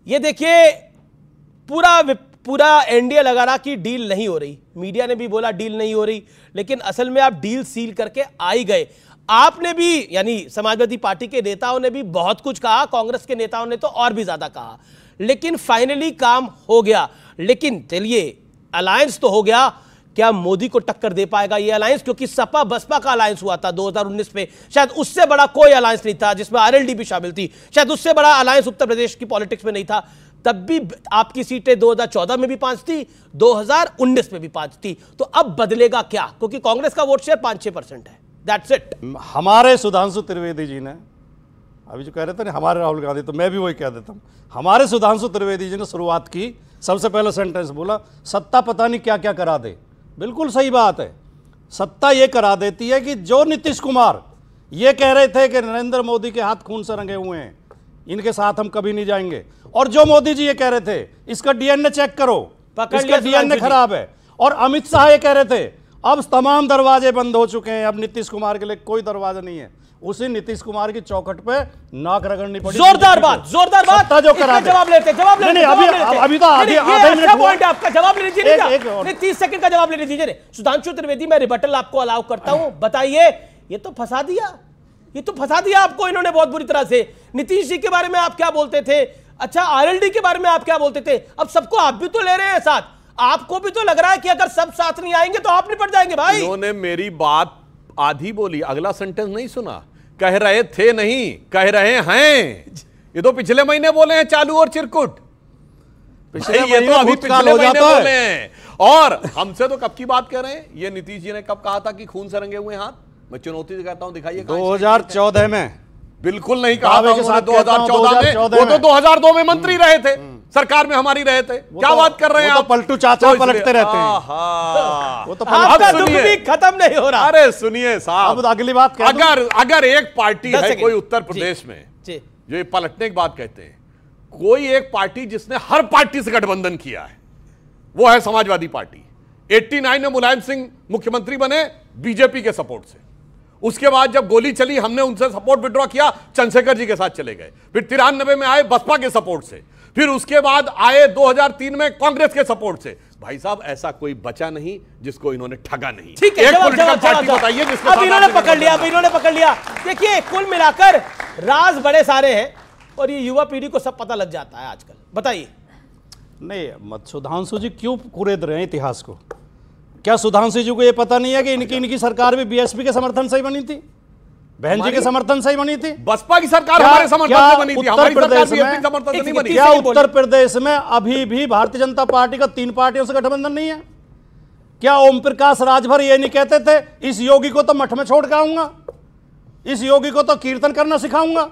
ये देखिए पूरा एनडीए लगा रहा कि डील नहीं हो रही, मीडिया ने भी बोला डील नहीं हो रही, लेकिन असल में आप डील सील करके आ ही गए। आपने भी, यानी समाजवादी पार्टी के नेताओं ने भी बहुत कुछ कहा, कांग्रेस के नेताओं ने तो और भी ज्यादा कहा, लेकिन फाइनली काम हो गया। लेकिन चलिए, अलायंस तो हो गया, क्या मोदी को टक्कर दे पाएगा ये अलायंस? क्योंकि सपा बसपा का अलायंस हुआ था 2019 में, शायद उससे बड़ा कोई अलायंस नहीं था, जिसमें आरएलडी भी शामिल थी, शायद उससे बड़ा अलायंस उत्तर प्रदेश की पॉलिटिक्स में नहीं था। तब भी आपकी सीटें 2014 में भी 5 थी, 2019 में भी 5 थी। तो अब बदलेगा क्या? क्योंकि कांग्रेस का वोट शेयर 5-6% है, दैट्स इट। हमारे सुधांशु त्रिवेदी जी ने, अभी जो कह रहे थे ना हमारे राहुल गांधी, तो मैं भी वही कह देता हूं, हमारे सुधांशु त्रिवेदी जी ने शुरुआत की, सबसे पहले सेंटेंस बोला, सत्ता पता नहीं क्या क्या करा दे। बिल्कुल सही बात है, सत्ता ये करा देती है कि जो नीतीश कुमार ये कह रहे थे कि नरेंद्र मोदी के हाथ खून से रंगे हुए हैं, इनके साथ हम कभी नहीं जाएंगे, और जो मोदी जी ये कह रहे थे इसका डीएनए चेक करो, इसका डीएनए खराब है, और अमित शाह ये कह रहे थे अब तमाम दरवाजे बंद हो चुके हैं, अब नीतीश कुमार के लिए कोई दरवाजा नहीं है, उसी नीतीश कुमार की चौखट पे नाक रगड़नी पड़ी। जोरदार बात, जोरदार बात। जो करा जवाब लेते नहीं, अभी तो आधा मिनट पॉइंट आपका जवाब लेने दीजिए, 30 सेकंड का जवाब लेने दीजिए। सुधांशु त्रिवेदी, मैं रिबटल आपको अलाउ करता हूं, बताइए। ये तो फंसा दिया, ये तो फंसा दिया आपको इन्होंने बहुत बुरी तरह से। नीतीश जी के बारे में आप क्या बोलते थे, अच्छा आरएलडी के बारे में आप क्या बोलते थे, अब सबको आप भी तो ले रहे हैं साथ। आपको भी तो लग रहा है कि अगर सब साथ नहीं आएंगे तो आप निपट जाएंगे भाई। इन्होंने मेरी बात आधी बोली, अगला सेंटेंस नहीं सुना। कह रहे थे नहीं, कह रहे हैं। ये तो पिछले महीने बोले हैं चालू और चिरकुट, ये तो अभी पिछले महीने बोले हैं। और हमसे तो कब की बात कर रहे हैं? ये नीतीश जी ने कब कहा था कि खून से रंगे हुए हाथ? मैं चुनौती से कहता हूं, दिखाइए। 2014 में बिल्कुल नहीं कहा था उन्होंने 2014 में, वो तो 2002 में मंत्री रहे थे, सरकार में हमारी रहे थे। क्या बात कर रहे हैं आप? पलटू चाचा पलटते रहते हैं, वो तो आपका दुख भी खत्म नहीं हो रहा। अरे सुनिए साहब, अगली बात, अगर एक पार्टी है कोई उत्तर प्रदेश में जो ये पलटने की बात कहते हैं, कोई एक पार्टी जिसने हर पार्टी से गठबंधन किया है, वो है समाजवादी पार्टी। 89 में मुलायम सिंह मुख्यमंत्री बने बीजेपी के सपोर्ट से, उसके बाद जब गोली चली हमने उनसे सपोर्ट विड्रॉ किया, चंद्रशेखर जी के साथ चले गए, फिर 93 में आए बसपा के सपोर्ट से, फिर उसके बाद आए 2003 में कांग्रेस के सपोर्ट से। भाई साहब, ऐसा कोई बचा नहीं जिसको इन्होंने ठगा नहीं। ठीक है, एक पॉलिटिकल पार्टी बताइए जिसको अब इन्होंने पकड़ लिया, अब इन्होंने पकड़ लिया। देखिए, कुल मिलाकर राज बड़े सारे हैं और ये युवा पीढ़ी को सब पता लग जाता है आजकल। बताइए। नहीं, मत सुधांशु जी क्यों कुरेद रहे हैं इतिहास को? क्या सुधांशु जी को ये पता नहीं है कि इनकी सरकार भी बीएसपी के समर्थन से ही बनी थी, बहन जी के समर्थन से ही बनी थी? बसपा की सरकार हमारे समर्थन से बनी थी, हमारी सरकार बीएसपी समर्थन से नहीं बनी। क्या उत्तर प्रदेश में अभी भी भारतीय जनता पार्टी का 3 पार्टियों से गठबंधन नहीं है? क्या ओम प्रकाश राजभर ये नहीं कहते थे इस योगी को तो मठ में छोड़ के आऊंगा, इस योगी को तो कीर्तन करना सिखाऊंगा?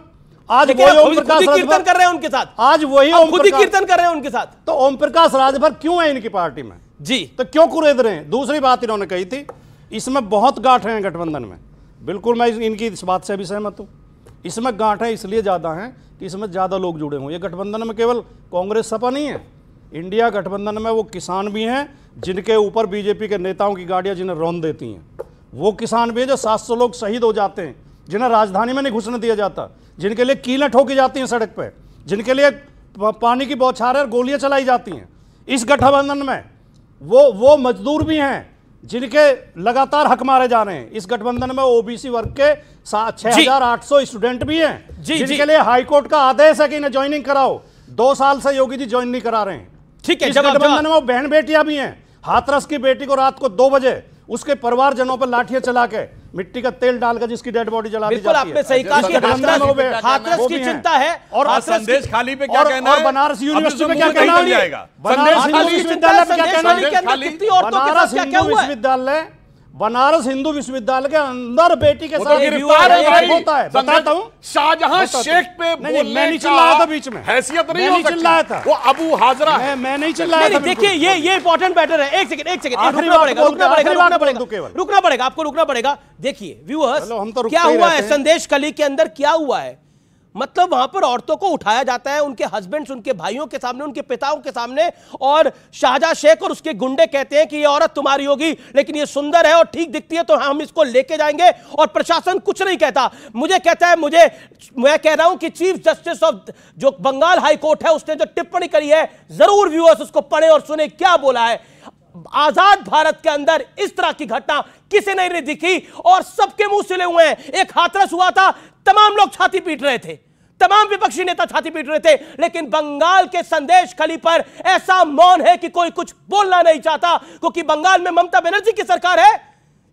आज वही ओम प्रकाश कीर्तन कर रहे हैं उनके साथ, आज वही खुद ही कीर्तन कर रहे हैं उनके साथ। तो ओम प्रकाश राजभर क्यों है इनकी पार्टी में जी? तो क्यों कुरेद रहे हैं? दूसरी बात इन्होंने कही थी, इसमें बहुत गांठें हैं गठबंधन में। बिल्कुल मैं इनकी इस बात से भी सहमत हूँ। इसमें गांठें इसलिए ज़्यादा हैं कि इसमें ज़्यादा लोग जुड़े हों। ये गठबंधन में केवल कांग्रेस सपा नहीं है, इंडिया गठबंधन में वो किसान भी हैं जिनके ऊपर बीजेपी के नेताओं की गाड़ियाँ जिन्हें रौंद देती हैं, वो किसान भी हैं जो 700 लोग शहीद हो जाते हैं, जिन्हें राजधानी में नहीं घुसने दिया जाता, जिनके लिए कीलें ठोकी जाती हैं सड़क पर, जिनके लिए पानी की बौछारें और गोलियाँ चलाई जाती हैं। इस गठबंधन में वो मजदूर भी हैं जिनके लगातार हक मारे जा रहे हैं। इस गठबंधन में ओबीसी वर्ग के 6800 स्टूडेंट भी हैं जिनके लिए हाईकोर्ट का आदेश है कि इन्हें ज्वाइनिंग कराओ। 2 साल से योगी जी ज्वाइन नहीं करा रहे हैं। ठीक है, इस गठबंधन में वो बहन बेटियां भी हैं। हाथरस की बेटी को रात को 2 बजे उसके परिवारजनों पर लाठियां चला के मिट्टी का तेल डालकर जिसकी डेड बॉडी जला दी जाती है। आपने सही कहा कि हाथरस की चिंता है। और संदेश खाली पे क्या कहना है? बनारस यूनिवर्सिटी में क्या कहना है? बनारस हिंदू विश्वविद्यालय में क्या कहना है? बनारस हिंदू विश्वविद्यालय के अंदर बेटी के साथ होता है। बताता हूँ, शाहजहां शेख पे मैं नहीं चिल्लाया था बीच में, हैसियत नहीं हो सकती, वो अबू हाजरा मैं नहीं चिल्लाया था। देखिए ये इंपॉर्टेंट मैटर है। एक सेकंड रुकना पड़ेगा, आपको रुकना पड़ेगा। देखिए व्यूअर्स, क्या हुआ है संदेश कली के अंदर, क्या हुआ है? मतलब वहां पर औरतों को उठाया जाता है, उनके हस्बैंड्स, उनके भाइयों के सामने, उनके पिताओं के सामने, और शाहजहां शेख और उसके गुंडे कहते हैं कि ये औरत तुम्हारी होगी, लेकिन ये सुंदर है और ठीक दिखती है तो हम इसको लेके जाएंगे, और प्रशासन कुछ नहीं कहता। मुझे कहता है, मैं कह रहा हूं कि चीफ जस्टिस ऑफ जो बंगाल हाई कोर्ट है, उसने जो टिप्पणी करी है, जरूर व्यूअर्स उसको पढ़े और सुने क्या बोला है। आजाद भारत के अंदर इस तरह की घटना किसी ने नहीं दिखी और सबके मुंह सिले हुए हैं। एक हाथरस हुआ था, तमाम लोग छाती पीट रहे थे, तमाम विपक्षी नेता छाती पीट रहे थे, लेकिन बंगाल के संदेश खली पर ऐसा मौन है कि कोई कुछ बोलना नहीं चाहता, क्योंकि बंगाल में ममता बनर्जी की सरकार है।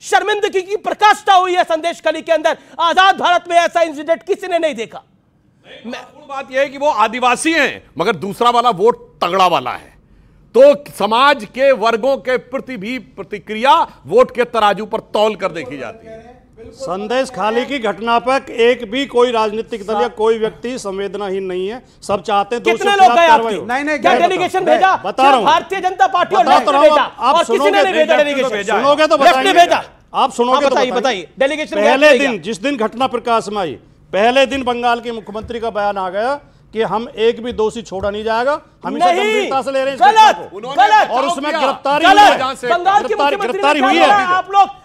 शर्मिंदगी की प्रकाष्ठा हुई है संदेश खली के अंदर। आजाद भारत में ऐसा इंसिडेंट किसी ने नहीं देखा। बात यह है कि वो आदिवासी हैं, मगर दूसरा वाला वोट तगड़ा वाला है, तो समाज के वर्गों के प्रति भी प्रतिक्रिया वोट के तराजू पर तौल कर देखी जाती है। संदेश खाली की घटना पर एक भी कोई राजनीतिक दल या कोई व्यक्ति संवेदनाहीन नहीं है। सब चाहते हैं कितने लोग गए आपके? नहीं, क्या डेलीगेशन भेजा? बता रहा हूं, भारतीय जनता पार्टी और लेफ्ट ने भेजा, और किसी ने नहीं भेजा डेलीगेशन। सुनोगे तो लेफ्ट ने भेजा। आप सुनोगे तो बताइए डेलीगेशन। पहले दिन, जिस दिन घटना प्रकाश में आई, पहले दिन बंगाल के मुख्यमंत्री का बयान आ गया कि हम एक भी दोषी छोड़ा नहीं जाएगा, हम इसे गंभीरता से ले रहे हैं। गलत, और उसमें गिरफ्तारी हुई है। बंगाल की गिरफ्तारी हुई है।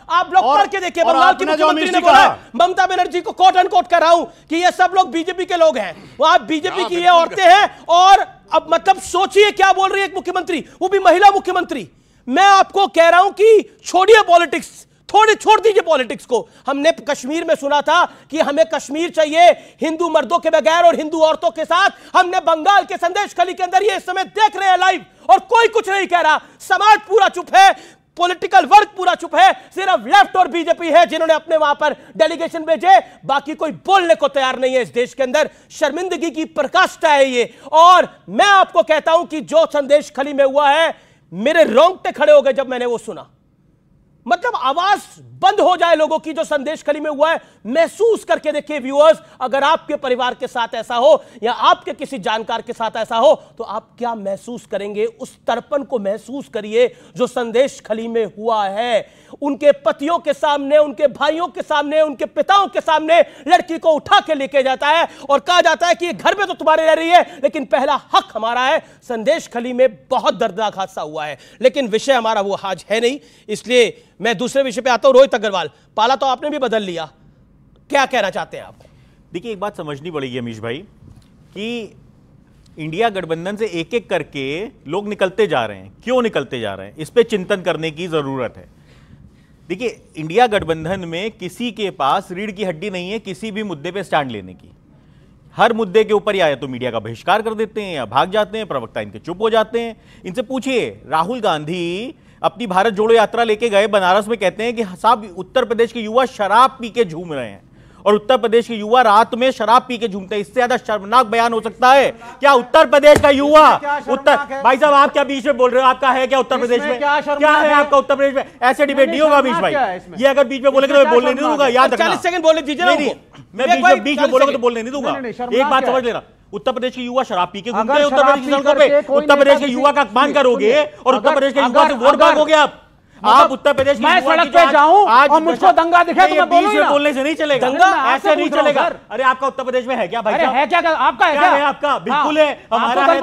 आप लोग पढ़ के देखिए, बंगाल की मुख्यमंत्री ने बोला ममता बनर्जी को कोट अनकोट कर रहा हूं कि ये सब लोग बीजेपी के लोग हैं, वहां बीजेपी की ये औरतें हैं। और अब मतलब सोचिए क्या बोल रही है एक मुख्यमंत्री, वो भी महिला मुख्यमंत्री। मैं आपको कह रहा हूं कि छोड़िए पॉलिटिक्स, थोड़ी छोड़ दीजिए पॉलिटिक्स को। हमने कश्मीर में सुना था कि हमें कश्मीर चाहिए हिंदू मर्दों के बगैर और हिंदू औरतों के साथ। हमने बंगाल के संदेश खली के अंदर ये इस समय देख रहे हैं लाइव, और कोई कुछ नहीं कह रहा। समाज पूरा चुप है, पॉलिटिकल वर्ग पूरा चुप है, सिर्फ लेफ्ट और बीजेपी है जिन्होंने अपने वहां पर डेलीगेशन भेजे, बाकी कोई बोलने को तैयार नहीं है। इस देश के अंदर शर्मिंदगी की प्रकाष्ठा है ये। और मैं आपको कहता हूं कि जो संदेश खली में हुआ है, मेरे रोंगटे खड़े हो गए जब मैंने वो सुना। मतलब आवाज बंद हो जाए लोगों की। जो संदेश खली में हुआ है, महसूस करके देखिए व्यूअर्स, अगर आपके परिवार के साथ ऐसा हो या आपके किसी जानकार के साथ ऐसा हो तो आप क्या महसूस करेंगे। उस तड़पन को महसूस करिए जो संदेश खली में हुआ है। उनके पतियों के सामने, उनके भाइयों के सामने, उनके पिताओं के सामने लड़की को उठा के लेके जाता है और कहा जाता है कि घर में तो तुम्हारे रह रही है, लेकिन पहला हक हमारा है। संदेश खली में बहुत दर्दनाक हादसा हुआ है, लेकिन विषय हमारा वो आज है नहीं, इसलिए मैं दूसरे विषय पे आता हूं। रोहित अग्रवाल, पाला तो आपने भी बदल लिया, क्या कहना चाहते हैं आप? देखिए, एक बात समझनी पड़ेगी अमीश भाई कि इंडिया गठबंधन से एक एक करके लोग निकलते जा रहे हैं। क्यों निकलते जा रहे हैं, इस पे चिंतन करने की जरूरत है। देखिए, इंडिया गठबंधन में किसी के पास रीढ़ की हड्डी नहीं है किसी भी मुद्दे पे स्टैंड लेने की। हर मुद्दे के ऊपर या तो मीडिया का बहिष्कार कर देते हैं या भाग जाते हैं, प्रवक्ता इनके चुप हो जाते हैं। इनसे पूछिए, राहुल गांधी अपनी भारत जोड़ो यात्रा लेके गए बनारस में, कहते हैं कि साहब उत्तर प्रदेश के युवा शराब पी के झूम रहे हैं, और उत्तर प्रदेश के युवा रात में शराब पी के झूमते हैं। इससे ज्यादा शर्मनाक बयान हो सकता है क्या? उत्तर प्रदेश का युवा, उत्तर भाई साहब आप क्या बीच में बोल रहे हो? आपका है क्या उत्तर प्रदेश में? क्या है आपका उत्तर प्रदेश में? ऐसे डिबेट नहीं होगा अमीश भाई। ये अगर बीच में बोलेंगे तो मैं बोलने नहीं दूंगा, याद रखना। 40 सेकंड बोले दीजिए ना। मैं बीच में बोलोगे तो बोलने नहीं दूंगा। एक बात समझ लेना, उत्तर प्रदेश के युवा शराब पी के घूमते हैं उत्तर प्रदेश की सड़कों पे। उत्तर प्रदेश के युवा का अपमान करोगे और उत्तर प्रदेश के युवा से वोट मांगोगे आप उत्तर प्रदेश की सड़क पे जाऊं और मुझको दंगा दिखे तो मैं बोलूं। बोलने से नहीं चलेगा, दंगा ऐसे नहीं चलेगा। अरे आपका उत्तर प्रदेश में है क्या भाई? है क्या? आपका है क्या? है आपका? बिल्कुल है, हमारा है।